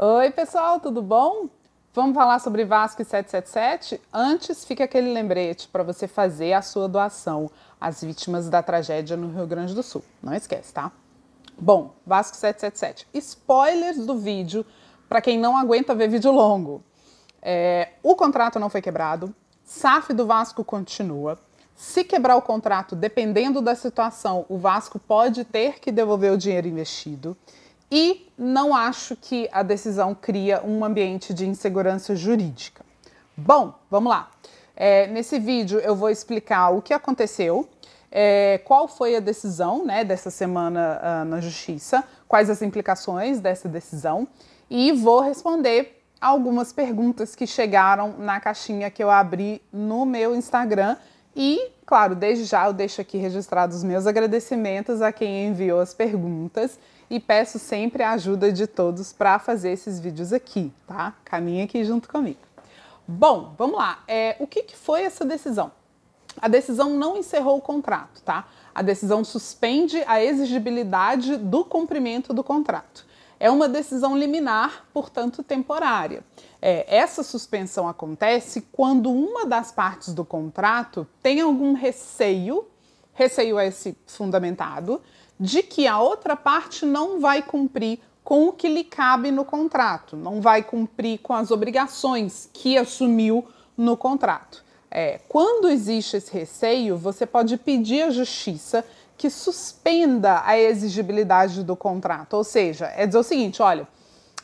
Oi, pessoal, tudo bom? Vamos falar sobre Vasco e 777? Antes, fica aquele lembrete para você fazer a sua doação às vítimas da tragédia no Rio Grande do Sul. Não esquece, tá? Bom, Vasco 777. Spoilers do vídeo para quem não aguenta ver vídeo longo. O contrato não foi quebrado, SAF do Vasco continua. Se quebrar o contrato, dependendo da situação, o Vasco pode ter que devolver o dinheiro investido. E não acho que a decisão cria um ambiente de insegurança jurídica. Bom, vamos lá. Nesse vídeo eu vou explicar o que aconteceu, qual foi a decisão, né, dessa semana na Justiça, quais as implicações dessa decisão e vou responder algumas perguntas que chegaram na caixinha que eu abri no meu Instagram. E, claro, desde já eu deixo aqui registrados os meus agradecimentos a quem enviou as perguntas e peço sempre a ajuda de todos para fazer esses vídeos aqui, tá? Caminha aqui junto comigo. Bom, vamos lá. O que foi essa decisão? A decisão não encerrou o contrato, tá? A decisão suspende a exigibilidade do cumprimento do contrato. É uma decisão liminar, portanto temporária. Essa suspensão acontece quando uma das partes do contrato tem algum receio esse fundamentado, de que a outra parte não vai cumprir com o que lhe cabe no contrato, não vai cumprir com as obrigações que assumiu no contrato. Quando existe esse receio, você pode pedir à justiça que suspenda a exigibilidade do contrato, ou seja, dizer o seguinte, olha,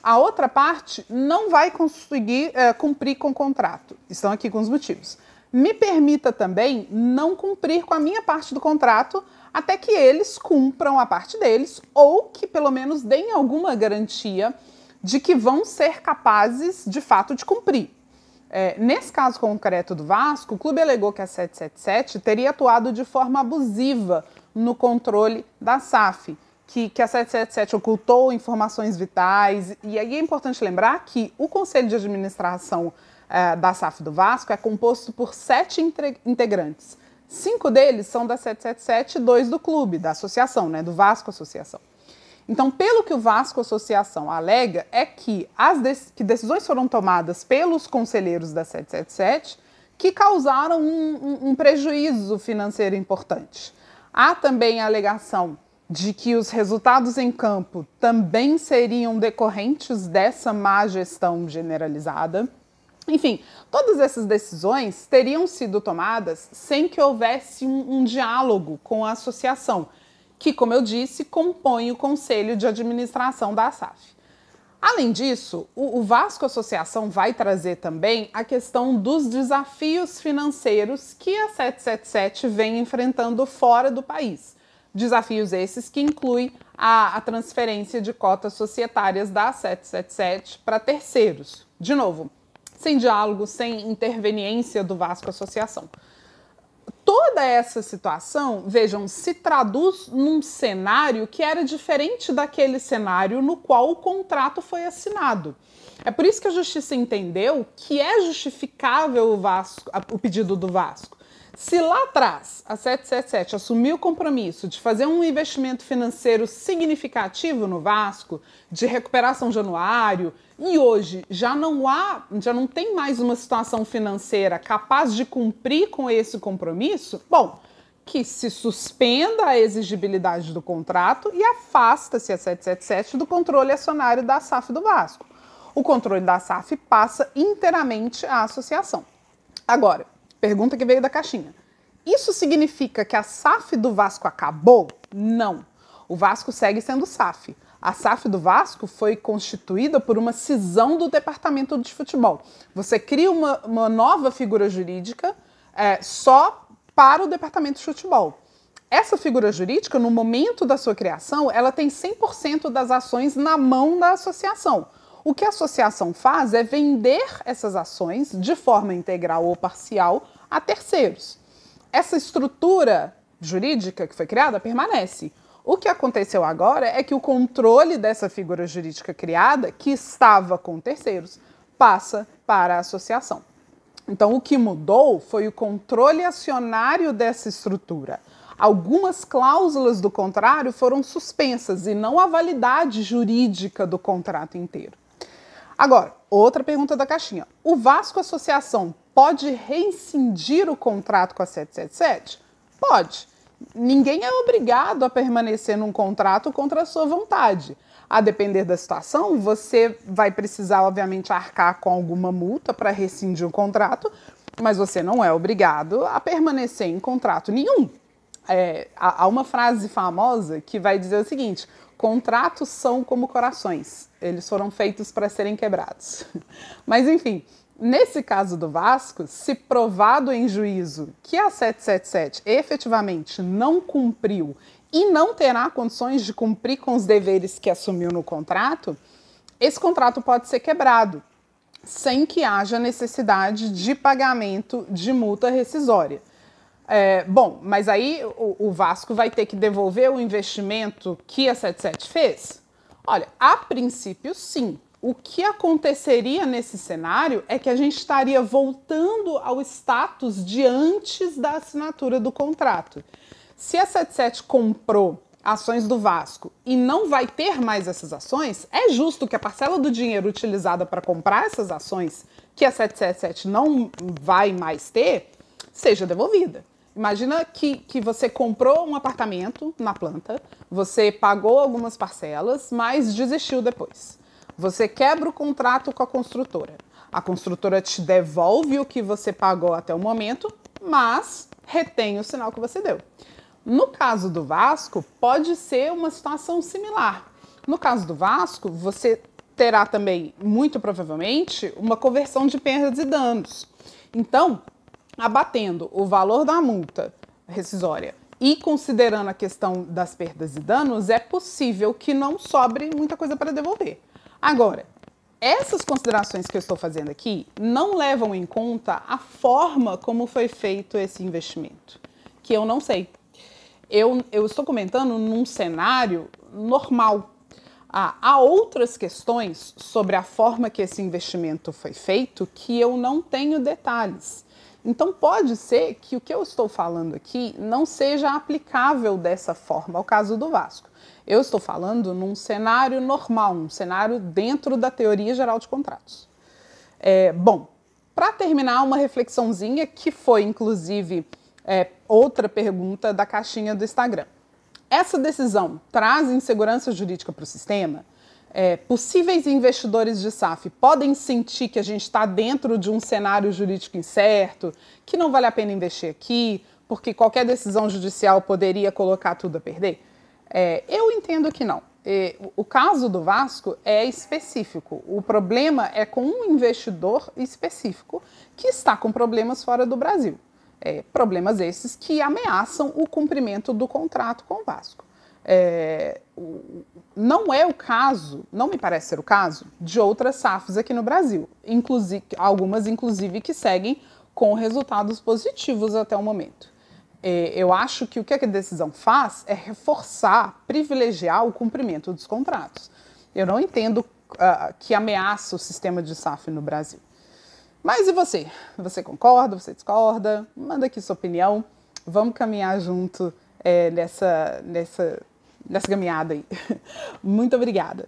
a outra parte não vai conseguir cumprir com o contrato. Estão aqui com os motivos. Me permita também não cumprir com a minha parte do contrato até que eles cumpram a parte deles ou que pelo menos deem alguma garantia de que vão ser capazes de fato de cumprir. Nesse caso concreto do Vasco, o clube alegou que a 777 teria atuado de forma abusiva no controle da SAF, que a 777 ocultou informações vitais. E aí é importante lembrar que o Conselho de Administração da SAF do Vasco é composto por 7 integrantes. 5 deles são da 777 e 2 do clube, da associação, né, do Vasco Associação. Então, pelo que o Vasco Associação alega, é que decisões foram tomadas pelos conselheiros da 777 que causaram um prejuízo financeiro importante. Há também a alegação de que os resultados em campo também seriam decorrentes dessa má gestão generalizada. Enfim, todas essas decisões teriam sido tomadas sem que houvesse um diálogo com a associação, que, como eu disse, compõe o Conselho de Administração da SAF. Além disso, o Vasco Associação vai trazer também a questão dos desafios financeiros que a 777 vem enfrentando fora do país. Desafios esses que incluem a transferência de cotas societárias da 777 para terceiros. De novo, sem diálogo, sem interveniência do Vasco Associação. Toda essa situação, vejam, se traduz num cenário que era diferente daquele cenário no qual o contrato foi assinado. É por isso que a Justiça entendeu que é justificável o pedido do Vasco. Se lá atrás a 777 assumiu o compromisso de fazer um investimento financeiro significativo no Vasco, de recuperação de anuário, e hoje já não tem mais uma situação financeira capaz de cumprir com esse compromisso, bom, que se suspenda a exigibilidade do contrato e afasta-se a 777 do controle acionário da SAF do Vasco. O controle da SAF passa inteiramente à associação. Agora, pergunta que veio da caixinha. Isso significa que a SAF do Vasco acabou? Não. O Vasco segue sendo SAF. A SAF do Vasco foi constituída por uma cisão do departamento de futebol. Você cria uma nova figura jurídica só para o departamento de futebol. Essa figura jurídica, no momento da sua criação, ela tem 100% das ações na mão da associação. O que a associação faz é vender essas ações de forma integral ou parcial a terceiros. Essa estrutura jurídica que foi criada permanece. O que aconteceu agora é que o controle dessa figura jurídica criada, que estava com terceiros, passa para a associação. Então, o que mudou foi o controle acionário dessa estrutura. Algumas cláusulas do contrário foram suspensas e não a validade jurídica do contrato inteiro. Agora, outra pergunta da caixinha. O Vasco Associação pode rescindir o contrato com a 777? Pode. Ninguém é obrigado a permanecer num contrato contra a sua vontade. A depender da situação, você vai precisar, obviamente, arcar com alguma multa para rescindir o contrato, mas você não é obrigado a permanecer em contrato nenhum. Há uma frase famosa que vai dizer o seguinte: contratos são como corações, eles foram feitos para serem quebrados. Mas enfim, nesse caso do Vasco, se provado em juízo que a 777 efetivamente não cumpriu e não terá condições de cumprir com os deveres que assumiu no contrato, esse contrato pode ser quebrado, sem que haja necessidade de pagamento de multa rescisória. Bom, mas aí o Vasco vai ter que devolver o investimento que a 77 fez? Olha, a princípio sim. O que aconteceria nesse cenário é que a gente estaria voltando ao status de antes da assinatura do contrato. Se a 77 comprou ações do Vasco e não vai ter mais essas ações, é justo que a parcela do dinheiro utilizada para comprar essas ações que a 777 não vai mais ter, seja devolvida. Imagina que você comprou um apartamento na planta, você pagou algumas parcelas, mas desistiu depois. Você quebra o contrato com a construtora te devolve o que você pagou até o momento, mas retém o sinal que você deu. No caso do Vasco, pode ser uma situação similar. No caso do Vasco, você terá também, muito provavelmente, uma conversão de perdas e danos. Então, abatendo o valor da multa rescisória e considerando a questão das perdas e danos, é possível que não sobre muita coisa para devolver. Agora, essas considerações que eu estou fazendo aqui não levam em conta a forma como foi feito esse investimento, que eu não sei. Eu estou comentando num cenário normal. Há outras questões sobre a forma que esse investimento foi feito que eu não tenho detalhes. Então pode ser que o que eu estou falando aqui não seja aplicável dessa forma ao caso do Vasco. Eu estou falando num cenário normal, um cenário dentro da teoria geral de contratos. Bom, para terminar, uma reflexãozinha que foi, inclusive, outra pergunta da caixinha do Instagram. Essa decisão traz insegurança jurídica para o sistema? Possíveis investidores de SAF podem sentir que a gente está dentro de um cenário jurídico incerto, que não vale a pena investir aqui, porque qualquer decisão judicial poderia colocar tudo a perder? Eu entendo que não. O caso do Vasco é específico. O problema é com um investidor específico que está com problemas fora do Brasil. Problemas esses que ameaçam o cumprimento do contrato com o Vasco. Não é o caso, não me parece ser o caso, de outras SAFs aqui no Brasil, algumas inclusive que seguem com resultados positivos até o momento. Eu acho que o que a decisão faz é reforçar, privilegiar o cumprimento dos contratos. Eu não entendo que ameaça o sistema de SAF no Brasil. Mas e você? Você concorda? Você discorda? Manda aqui sua opinião. Vamos caminhar junto nessa caminhada aí. Muito obrigada.